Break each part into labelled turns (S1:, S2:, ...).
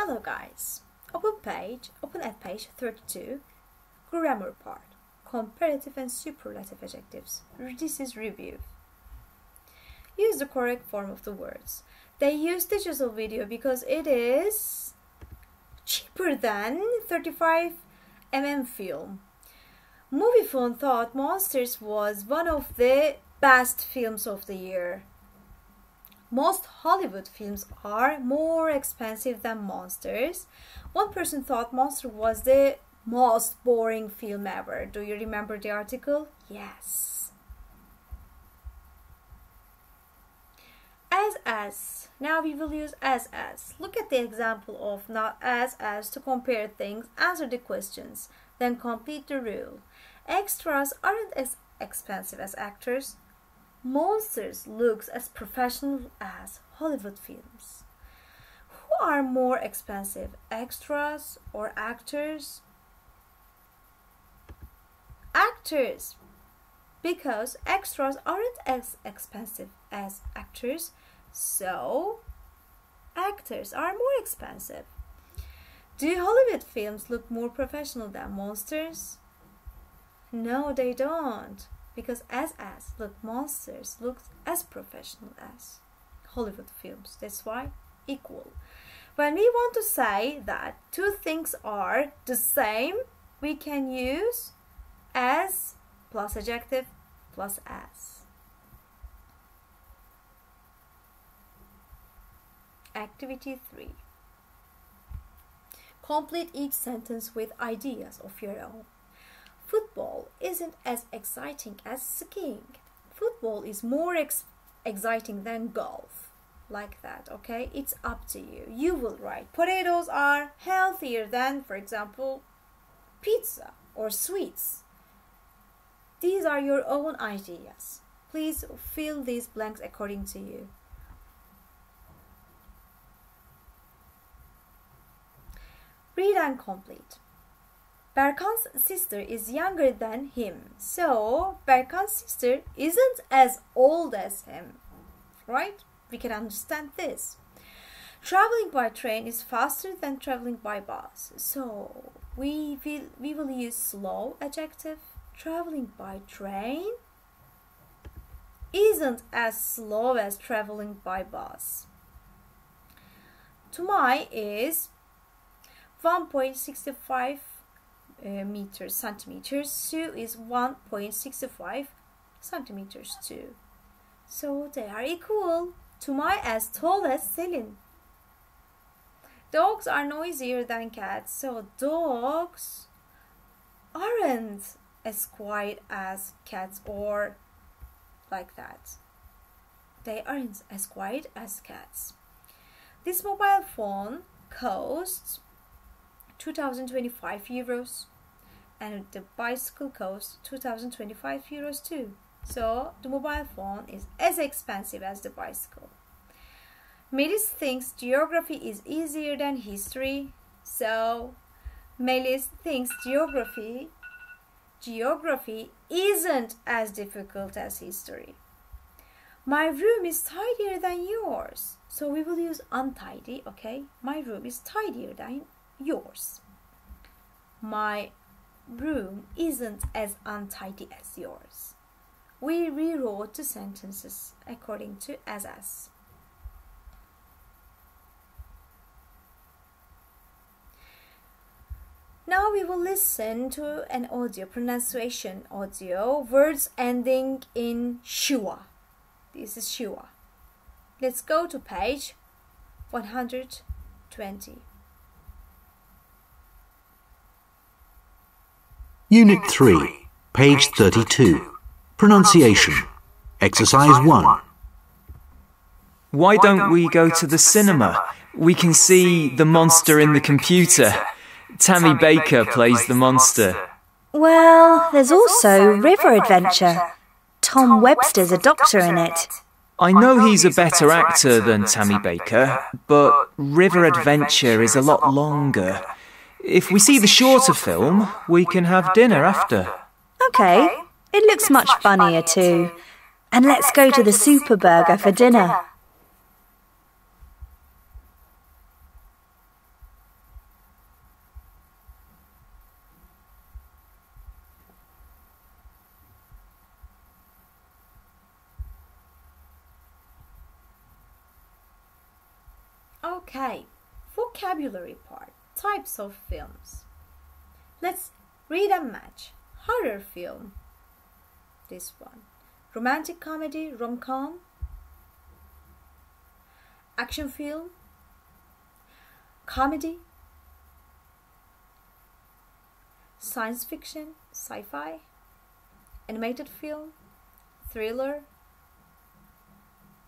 S1: Hello guys, open at page 32, grammar part, comparative and superlative adjectives. This is review. Use the correct form of the words. They use digital video because it is cheaper than 35mm film. Movie Phone thought Monsters was one of the best films of the year. Most Hollywood films are more expensive than Monsters. One person thought Monster was the most boring film ever. Do you remember the article? Yes. As. Now we will use as. Look at the example of not as to compare things, answer the questions, then complete the rule. Extras aren't as expensive as actors. Monsters looks as professional as Hollywood films. Who are more expensive, extras or actors? Actors, because extras aren't as expensive as actors, so actors are more expensive. Do Hollywood films look more professional than Monsters? No, they don't. Because look, Monsters looks as professional as Hollywood films. That's why equal. When we want to say that two things are the same, we can use as plus adjective plus as. Activity 3. Complete each sentence with ideas of your own. Football isn't as exciting as skiing. Football is more exciting than golf. Like that, okay? It's up to you. You will write. Potatoes are healthier than, for example, pizza or sweets. These are your own ideas. Please fill these blanks according to you. Read and complete. Berkan's sister is younger than him, so Berkan's sister isn't as old as him, right? We can understand this. Traveling by train is faster than traveling by bus, so we will use slow adjective. Traveling by train isn't as slow as traveling by bus. Tumai is 1.65 centimeters. Sue is 1.65 centimeters too. So they are equal. Tumai as tall as Selin. Dogs are noisier than cats, so dogs aren't as quiet as cats or like that. They aren't as quiet as cats. This mobile phone costs 2025 euros and the bicycle costs 2025 euros too. So the mobile phone is as expensive as the bicycle. Melis thinks geography is easier than history, so Melis thinks geography isn't as difficult as history. My room is tidier than yours, so we will use untidy, okay? My room is tidier than yours. My room isn't as untidy as yours. We rewrote the sentences according to as. Now we will listen to an audio, pronunciation audio, words ending in shua. This is shua. Let's go to page 120.
S2: Unit 3, page 32. Pronunciation. Exercise 1.
S3: Why don't we go to the cinema? We can see the monster in the computer. Tammy Baker plays the monster.
S4: Well, there's also River Adventure. Tom Webster's a doctor in it.
S3: I know he's a better actor than Tammy Baker, but River Adventure is a lot longer. If we see the shorter film, we can have dinner after.
S4: Okay, it looks much funnier too. And let's go to the Super Burger for dinner.
S1: Okay, vocabulary part. Types of films. Let's read and match. Horror film. This one. Romantic comedy, rom-com. Action film. Comedy. Science fiction, sci-fi. Animated film. Thriller.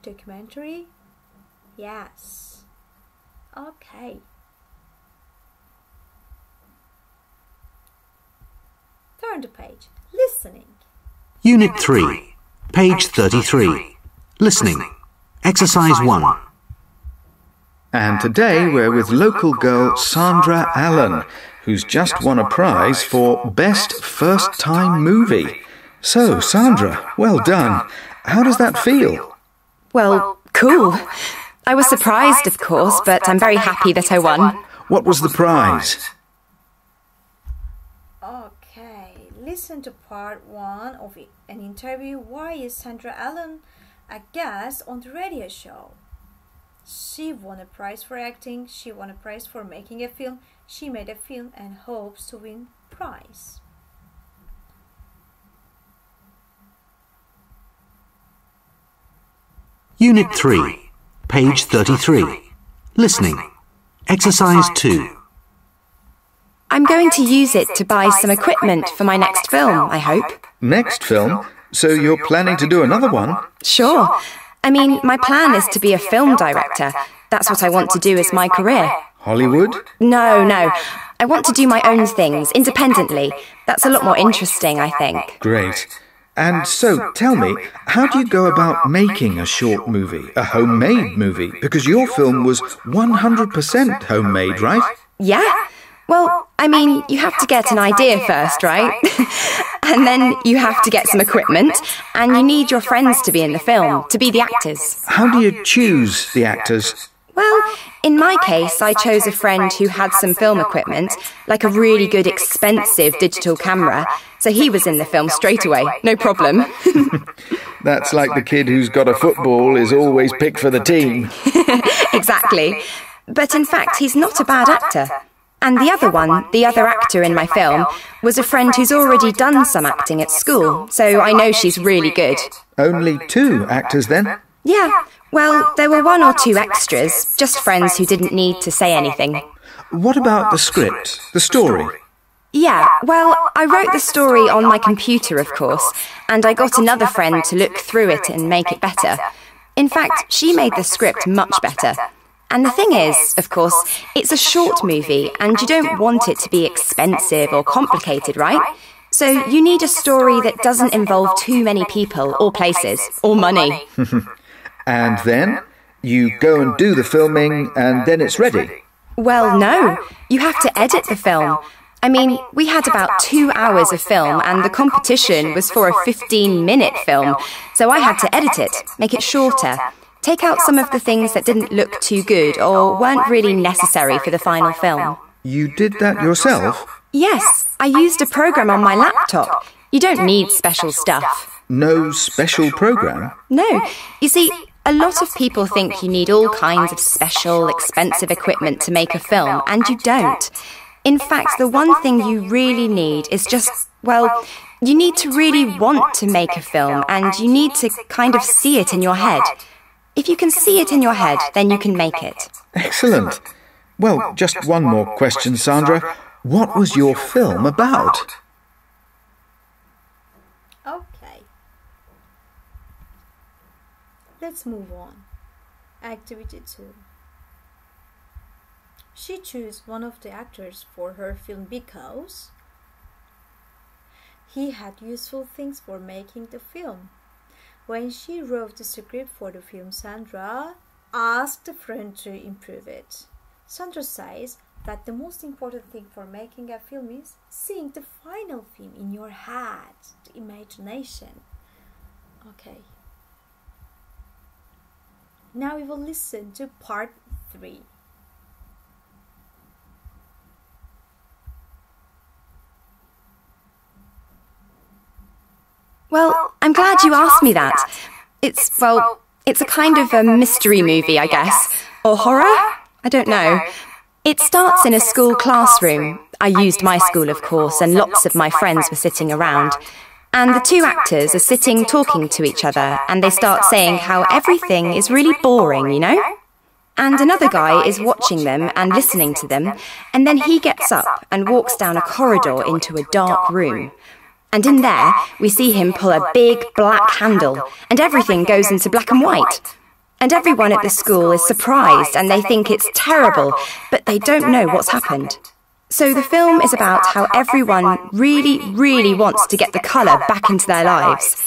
S1: Documentary. Yes. Okay. Turn the page. Listening.
S2: Unit 3, page 33. Listening. Exercise 1.
S5: And today we're with local girl Sandra Allen, who's just won a prize for Best First Time Movie. So, Sandra, well done. How does that feel?
S6: Well, cool. I was surprised, of course, but I'm very happy that I won.
S5: What was the prize?
S1: Okay, listen to part 1 of an interview. Why is Sandra Allen a guest on the radio show? She won a prize for acting. She won a prize for making a film. She made a film and hopes to win prize.
S2: Unit 3, page 33. Listening. Exercise 2.
S6: I'm going to use it to buy some equipment for my next film, I hope.
S5: Next film? So you're planning to do another one?
S6: Sure. I mean, my plan is to be a film director. That's what I want to do as my career.
S5: Hollywood?
S6: No. I want to do my own things, independently. That's a lot more interesting, I think.
S5: Great. And so, tell me, how do you go about making a short movie, a homemade movie? Because your film was 100% homemade, right?
S6: Yeah? Well, I mean, you have to get an idea first, right? And then you have to get some equipment, and you need your friends to be in the film, to be the actors.
S5: How do you choose the actors?
S6: Well, in my case, I chose a friend who had some film equipment, like a really good expensive digital camera, so he was in the film straight away, no problem.
S5: That's like the kid who's got a football is always picked for the team.
S6: Exactly. But in fact, he's not a bad actor. And the other one, the other actor in my film, was a friend who's already done some acting at school, so I know she's really good.
S5: Only 2 actors then?
S6: Yeah, well, there were 1 or 2 extras, just friends who didn't need to say anything.
S5: What about the script, the story?
S6: Yeah, well, I wrote the story on my computer, of course, and I got another friend to look through it and make it better. In fact, she made the script much better. And the thing is, of course, it's a short movie, and you don't want it to be expensive or complicated, right? So you need a story that doesn't involve too many people or places or money.
S5: And then? You go and do the filming, and then it's ready?
S6: Well, no. You have to edit the film. I mean, we had about 2 hours of film, and the competition was for a 15-minute film, so I had to edit it, make it shorter. Take out some of the things that didn't look too good or weren't really necessary for the final film.
S5: You did that yourself?
S6: Yes, I used a program on my laptop. You don't need special stuff.
S5: No special program?
S6: No. You see, a lot of people think you need all kinds of special, expensive equipment to make a film, and you don't. In fact, the one thing you really need is just, well, you need to really want to make a film, and you need to kind of see it in your head. If you can see it in your head, then you can make it.
S5: Excellent. Well, just one more question, Sandra. What was your film about?
S1: Okay. Let's move on. Activity 2. She chose one of the actors for her film because he had useful things for making the film. When she wrote the script for the film, Sandra asked a friend to improve it. Sandra says that the most important thing for making a film is seeing the final film in your head, the imagination. Okay. Now we will listen to part 3.
S6: Well, I'm glad you asked me that. It's a kind of a mystery movie, I guess. Or horror? I don't know. It starts in a school classroom. I used my school, of course, and lots of my friends were sitting around. And the two actors are sitting talking to each other, and they start saying how everything is really boring, you know? And another guy is watching them and listening to them, and then he gets up and walks down a corridor into a dark room. And in there, we see him pull a big black handle, and everything goes into black and white. And everyone at the school is surprised, and they think it's terrible, but they don't know what's happened. So the film is about how everyone really wants to get the colour back into their lives.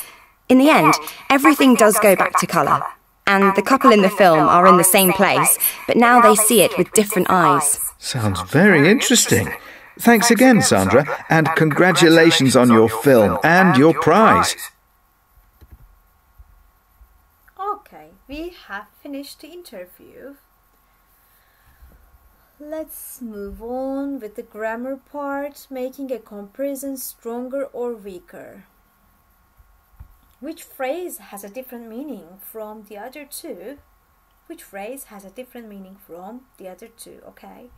S6: In the end, everything does go back to colour. And the couple in the film are in the same place, but now they see it with different eyes.
S5: Sounds very interesting. Thanks again, Sandra, and congratulations on your film and your prize.
S1: Okay, we have finished the interview. Let's move on with the grammar part, making a comparison stronger or weaker. Which phrase has a different meaning from the other two? Which phrase has a different meaning from the other two, okay?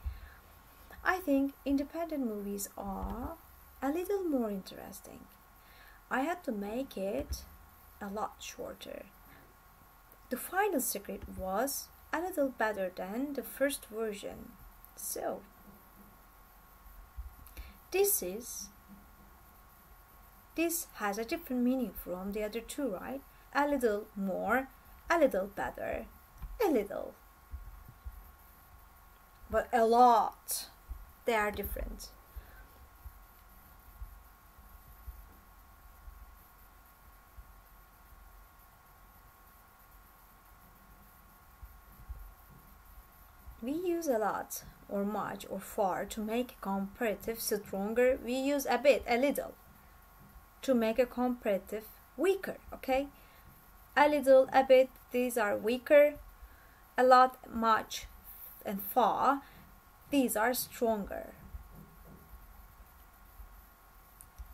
S1: I think independent movies are a little more interesting. I had to make it a lot shorter. The final script was a little better than the first version. So, this has a different meaning from the other two, right? A little more, a little better, a little. But a lot, they are different. We use a lot, or much, or far to make a comparative stronger. We use a bit, a little, to make a comparative weaker, okay? A little, a bit, these are weaker. A lot, much, and far, these are stronger.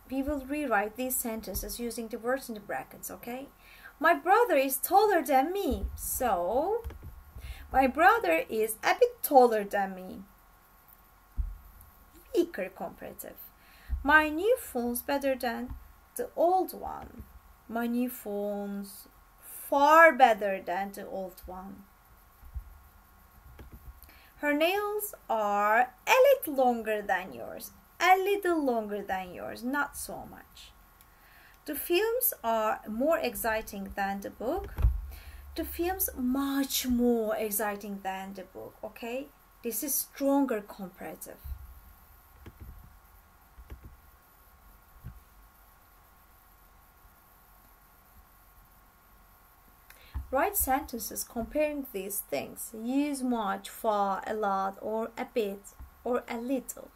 S1: We will rewrite these sentences using the words in the brackets, okay? My brother is taller than me, so my brother is a bit taller than me. Weaker comparative. My new phone's better than the old one. My new phone's far better than the old one. Her nails are a little longer than yours. A little longer than yours, not so much. The films are more exciting than the book. The film's much more exciting than the book, okay? This is stronger comparative. Write sentences comparing these things. Use much, far, a lot, or a bit, or a little.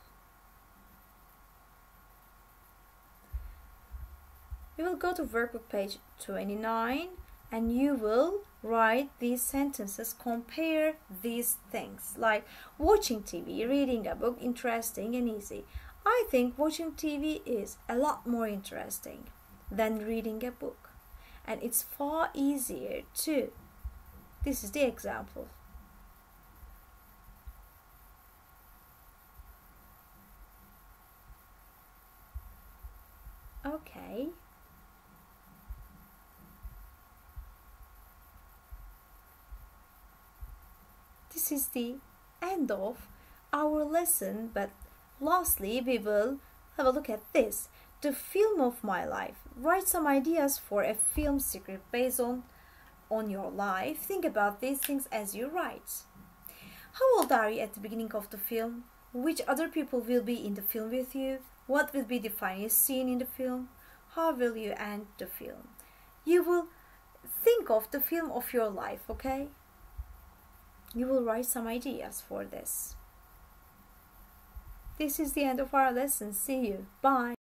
S1: You will go to workbook page 29 and you will write these sentences, compare these things like watching TV, reading a book, interesting and easy. I think watching TV is a lot more interesting than reading a book, and it's far easier too. This is the example. Okay. This is the end of our lesson, but lastly we will have a look at this, the film of my life. Write some ideas for a film script based on your life. Think about these things as you write. How old are you at the beginning of the film? Which other people will be in the film with you? What will be the funniest scene in the film? How will you end the film? You will think of the film of your life, okay? You will write some ideas for this. This is the end of our lesson. See you. Bye.